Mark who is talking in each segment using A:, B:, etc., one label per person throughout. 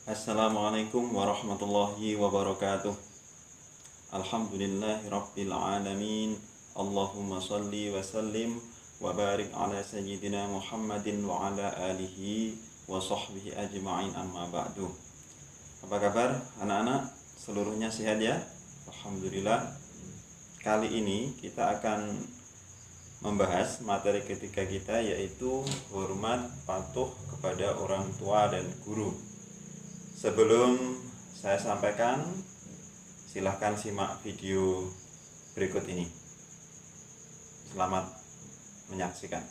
A: Assalamualaikum warahmatullahi wabarakatuh. Alhamdulillahi rabbil alamin. Allahumma salli wa sallim wa barik ala sayyidina Muhammadin wa ala alihi wa sahbihi ajma'in, amma ba'du. Apa kabar anak-anak? Seluruhnya sehat ya? Alhamdulillah. Kali ini kita akan membahas materi ketiga kita, yaitu hormat patuh kepada orang tua dan guru. Sebelum saya sampaikan, silahkan simak video berikut ini. Selamat menyaksikan.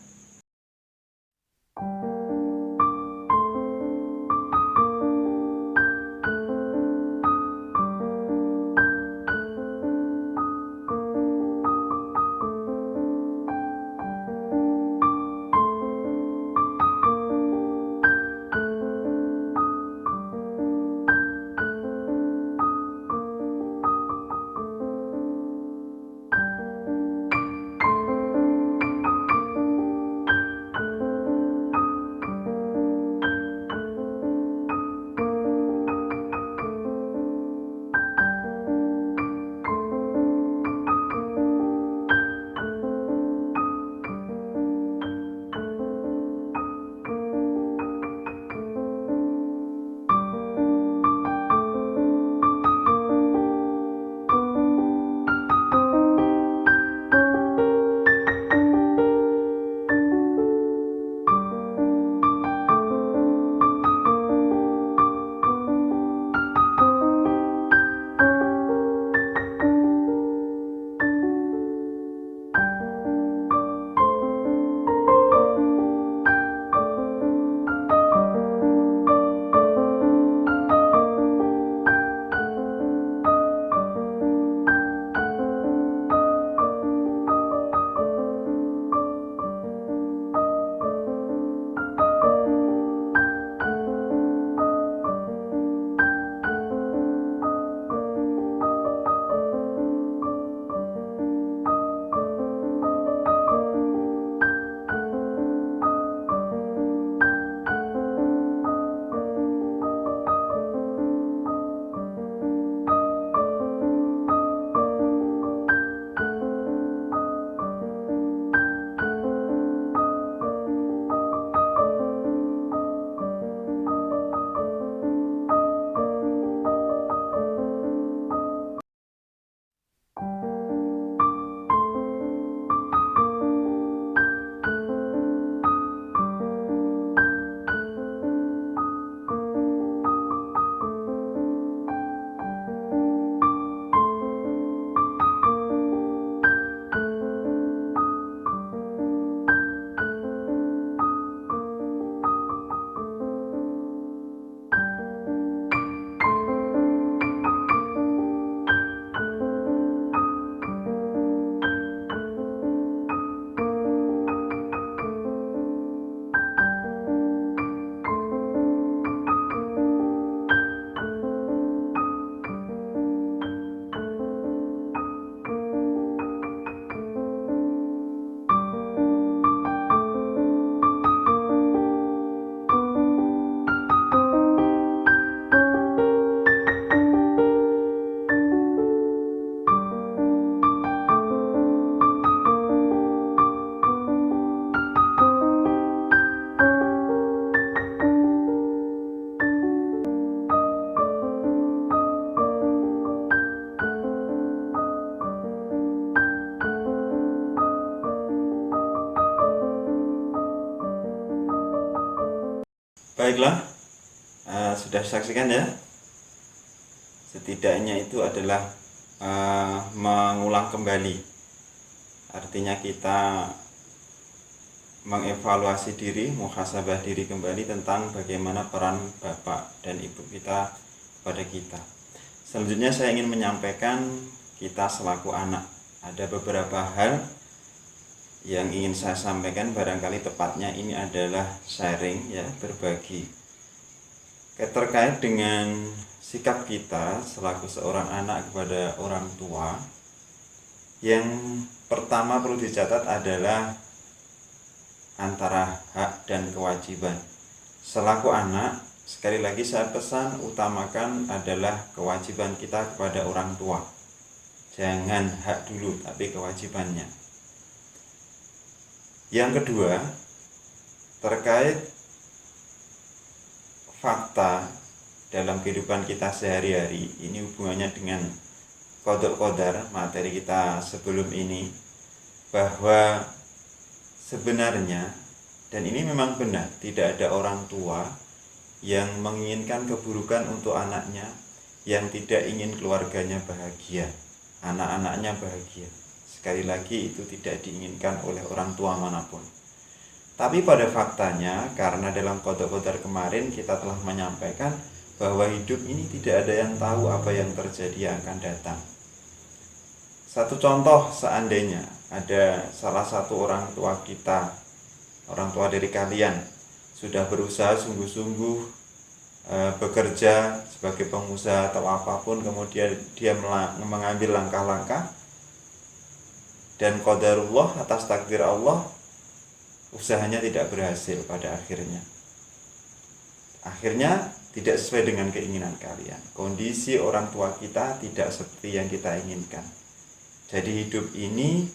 A: Baiklah, sudah saksikan ya. Setidaknya itu adalah mengulang kembali. Artinya kita mengevaluasi diri, muhasabah diri kembali tentang bagaimana peran bapak dan ibu kita pada kita. Selanjutnya saya ingin menyampaikan kita selaku anak. Ada beberapa hal yang ingin saya sampaikan, barangkali tepatnya ini adalah sharing ya, berbagi terkait dengan sikap kita selaku seorang anak kepada orang tua. Yang pertama perlu dicatat adalah antara hak dan kewajiban. Selaku anak, Sekali lagi saya pesan, utamakan adalah kewajiban kita kepada orang tua. Jangan hak dulu, tapi kewajibannya. Yang kedua, terkait fakta dalam kehidupan kita sehari-hari, ini hubungannya dengan qada qadar, materi kita sebelum ini, bahwa sebenarnya, dan ini memang benar, tidak ada orang tua yang menginginkan keburukan untuk anaknya, yang tidak ingin keluarganya bahagia, anak-anaknya bahagia. Sekali lagi, itu tidak diinginkan oleh orang tua manapun. Tapi pada faktanya, karena dalam qada qadar kemarin kita telah menyampaikan bahwa hidup ini tidak ada yang tahu apa yang terjadi yang akan datang. Satu contoh, seandainya ada salah satu orang tua kita, orang tua dari kalian, sudah berusaha sungguh-sungguh bekerja sebagai pengusaha atau apapun, kemudian dia mengambil langkah-langkah, dan qadarullah, atas takdir Allah, usahanya tidak berhasil pada akhirnya. Akhirnya tidak sesuai dengan keinginan kalian. Kondisi orang tua kita tidak seperti yang kita inginkan. Jadi hidup ini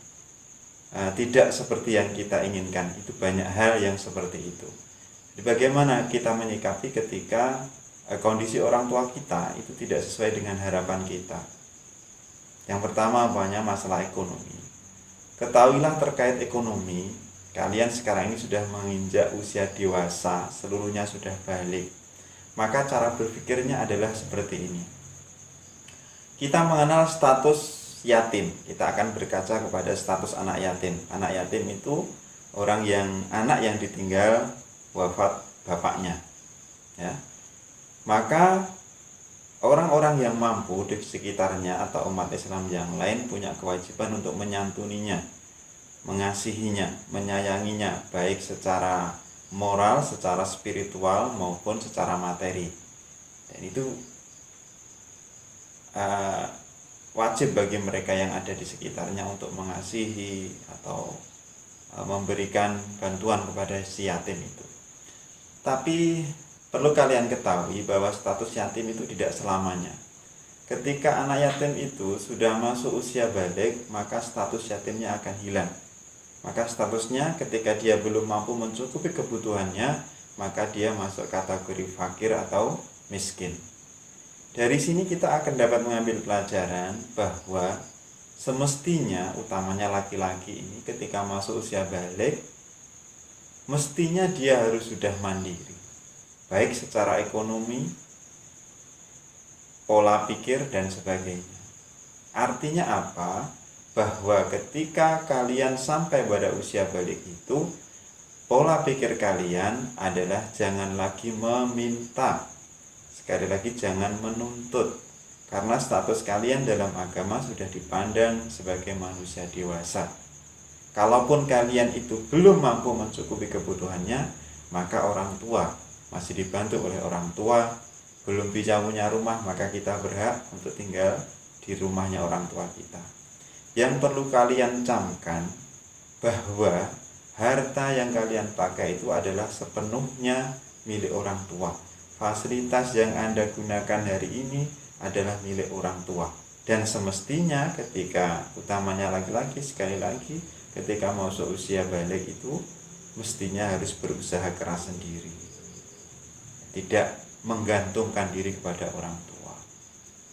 A: tidak seperti yang kita inginkan. Itu banyak hal yang seperti itu. Jadi bagaimana kita menyikapi ketika kondisi orang tua kita itu tidak sesuai dengan harapan kita? Yang pertama, banyak masalah ekonomi. Ketahuilah terkait ekonomi, kalian sekarang ini sudah menginjak usia dewasa, seluruhnya sudah balik. Maka cara berpikirnya adalah seperti ini. Kita mengenal status yatim, kita akan berkaca kepada status anak yatim. Anak yatim itu anak yang ditinggal wafat bapaknya, ya. Maka orang-orang yang mampu di sekitarnya atau umat Islam yang lain punya kewajiban untuk menyantuninya, mengasihinya, menyayanginya, baik secara moral, secara spiritual maupun secara materi. Dan itu wajib bagi mereka yang ada di sekitarnya untuk mengasihi atau memberikan bantuan kepada si yatim itu. Tapi perlu kalian ketahui bahwa status yatim itu tidak selamanya. Ketika anak yatim itu sudah masuk usia balik, maka status yatimnya akan hilang. Maka statusnya ketika dia belum mampu mencukupi kebutuhannya, maka dia masuk kategori fakir atau miskin. Dari sini kita akan dapat mengambil pelajaran bahwa semestinya, utamanya laki-laki ini ketika masuk usia balik, mestinya dia harus sudah mandiri, baik secara ekonomi, pola pikir, dan sebagainya. Artinya apa? Bahwa ketika kalian sampai pada usia balik itu, pola pikir kalian adalah jangan lagi meminta, sekali lagi jangan menuntut, karena status kalian dalam agama sudah dipandang sebagai manusia dewasa. Kalaupun kalian itu belum mampu mencukupi kebutuhannya, maka orang tua masih dibantu oleh orang tua, belum bisa punya rumah, maka kita berhak untuk tinggal di rumahnya orang tua kita. Yang perlu kalian camkan bahwa harta yang kalian pakai itu adalah sepenuhnya milik orang tua. Fasilitas yang Anda gunakan hari ini adalah milik orang tua. Dan semestinya ketika, utamanya laki-laki, sekali lagi, ketika masuk usia balik itu mestinya harus berusaha keras sendiri, tidak menggantungkan diri kepada orang tua.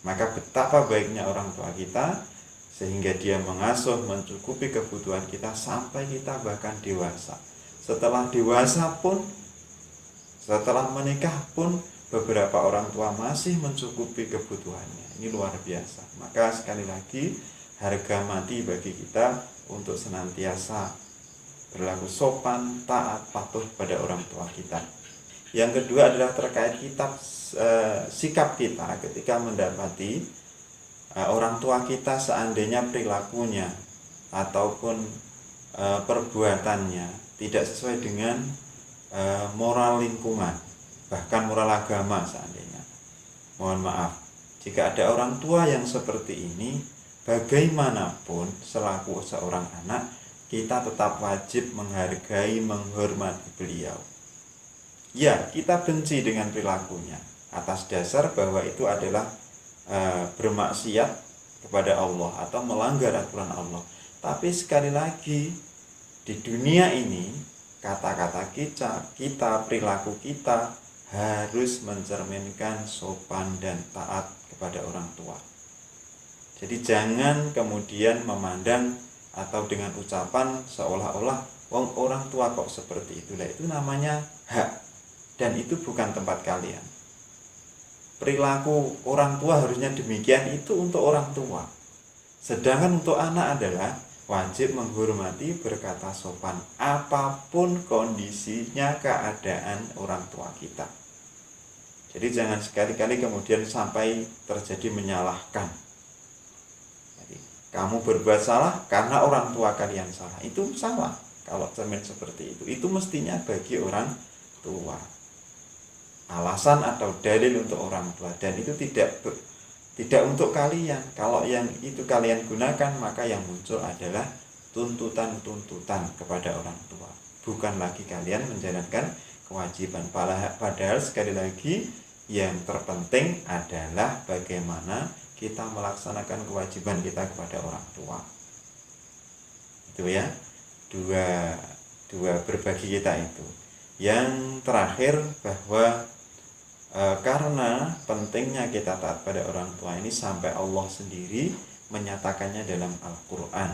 A: Maka betapa baiknya orang tua kita, sehingga dia mengasuh, mencukupi kebutuhan kita sampai kita bahkan dewasa. Setelah dewasa pun, setelah menikah pun, beberapa orang tua masih mencukupi kebutuhannya. Ini luar biasa. Maka sekali lagi, harga mati bagi kita untuk senantiasa berlaku sopan, taat, patuh pada orang tua kita. Yang kedua adalah terkait sikap kita ketika mendapati orang tua kita seandainya perilakunya ataupun perbuatannya tidak sesuai dengan moral lingkungan, bahkan moral agama seandainya. Mohon maaf, jika ada orang tua yang seperti ini, bagaimanapun selaku seorang anak, kita tetap wajib menghargai, menghormati beliau. Ya, kita benci dengan perilakunya atas dasar bahwa itu adalah bermaksiat kepada Allah atau melanggar aturan Allah. Tapi sekali lagi, di dunia ini kata-kata kita, perilaku kita harus mencerminkan sopan dan taat kepada orang tua. Jadi jangan kemudian memandang atau dengan ucapan seolah-olah orang tua kok seperti itulah, itu namanya hak dan itu bukan tempat kalian. Perilaku orang tua harusnya demikian, itu untuk orang tua. Sedangkan untuk anak adalah wajib menghormati, berkata sopan apapun kondisinya, keadaan orang tua kita. Jadi jangan sekali-kali kemudian sampai terjadi menyalahkan. Jadi, kamu berbuat salah karena orang tua kalian salah. Itu salah kalau cermin seperti itu. Itu mestinya bagi orang tua. Alasan atau dalil untuk orang tua, dan itu tidak untuk kalian. Kalau yang itu kalian gunakan, maka yang muncul adalah tuntutan-tuntutan kepada orang tua. Bukan lagi kalian menjalankan kewajiban. Padahal sekali lagi yang terpenting adalah bagaimana kita melaksanakan kewajiban kita kepada orang tua. Itu ya, dua berbagi kita itu. Yang terakhir bahwa karena pentingnya kita taat pada orang tua ini sampai Allah sendiri menyatakannya dalam Al-Quran.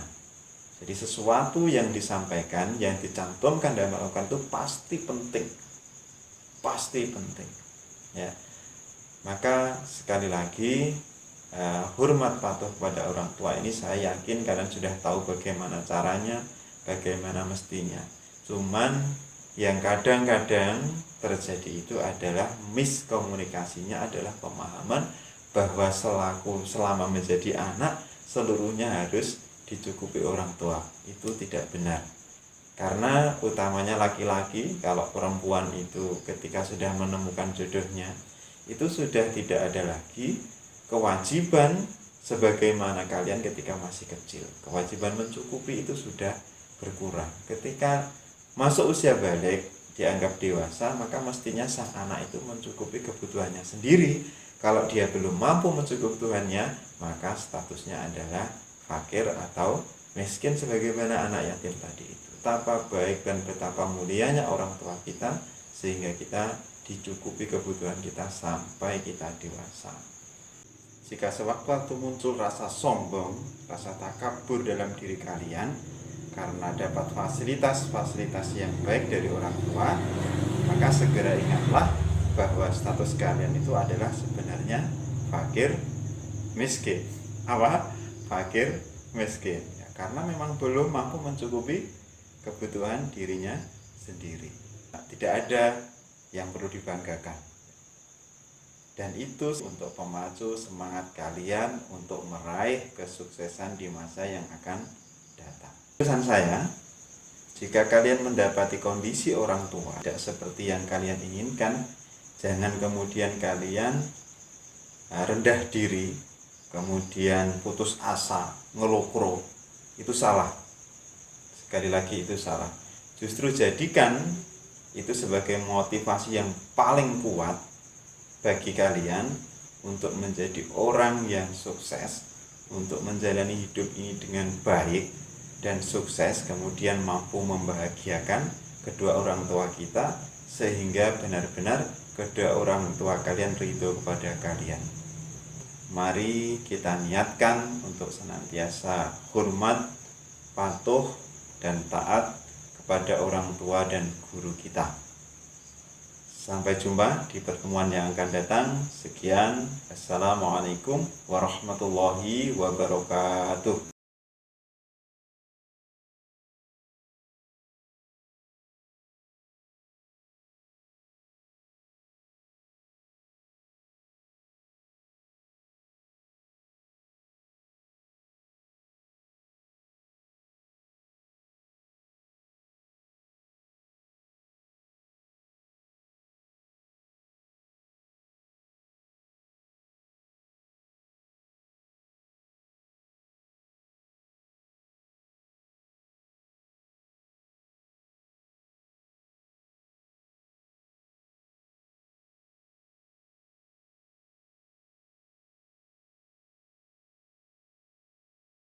A: Jadi sesuatu yang disampaikan, yang dicantumkan dalam Al-Quran itu pasti penting, ya. Maka sekali lagi hormat patuh kepada orang tua ini, saya yakin kalian sudah tahu bagaimana caranya, bagaimana mestinya. Cuman yang kadang-kadang terjadi itu adalah miskomunikasinya, adalah pemahaman bahwa selama menjadi anak seluruhnya harus dicukupi orang tua. Itu tidak benar. Karena utamanya laki-laki, kalau perempuan itu ketika sudah menemukan jodohnya, itu sudah tidak ada lagi kewajiban sebagaimana kalian ketika masih kecil. Kewajiban mencukupi itu sudah berkurang. Ketika masuk usia balik, dianggap dewasa, maka mestinya sang anak itu mencukupi kebutuhannya sendiri. Kalau dia belum mampu mencukupi kebutuhannya, maka statusnya adalah fakir atau miskin sebagaimana anak yatim tadi itu. Betapa baik dan betapa mulianya orang tua kita, sehingga kita dicukupi kebutuhan kita sampai kita dewasa. Jika sewaktu-waktu muncul rasa sombong, rasa takabur dalam diri kalian karena dapat fasilitas-fasilitas yang baik dari orang tua, maka segera ingatlah bahwa status kalian itu adalah sebenarnya fakir miskin. Apa? Fakir miskin. Ya, karena memang belum mampu mencukupi kebutuhan dirinya sendiri. Nah, tidak ada yang perlu dibanggakan. Dan itu untuk pemacu semangat kalian untuk meraih kesuksesan di masa yang akan datang. Pesan saya, jika kalian mendapati kondisi orang tua tidak seperti yang kalian inginkan, jangan kemudian kalian rendah diri, kemudian putus asa, ngelokro. Itu salah. Sekali lagi itu salah. Justru jadikan itu sebagai motivasi yang paling kuat bagi kalian untuk menjadi orang yang sukses, untuk menjalani hidup ini dengan baik dan sukses, kemudian mampu membahagiakan kedua orang tua kita, sehingga benar-benar kedua orang tua kalian ridho kepada kalian. Mari kita niatkan untuk senantiasa hormat, patuh, dan taat kepada orang tua dan guru kita. Sampai jumpa di pertemuan yang akan datang. Sekian. Assalamualaikum warahmatullahi wabarakatuh.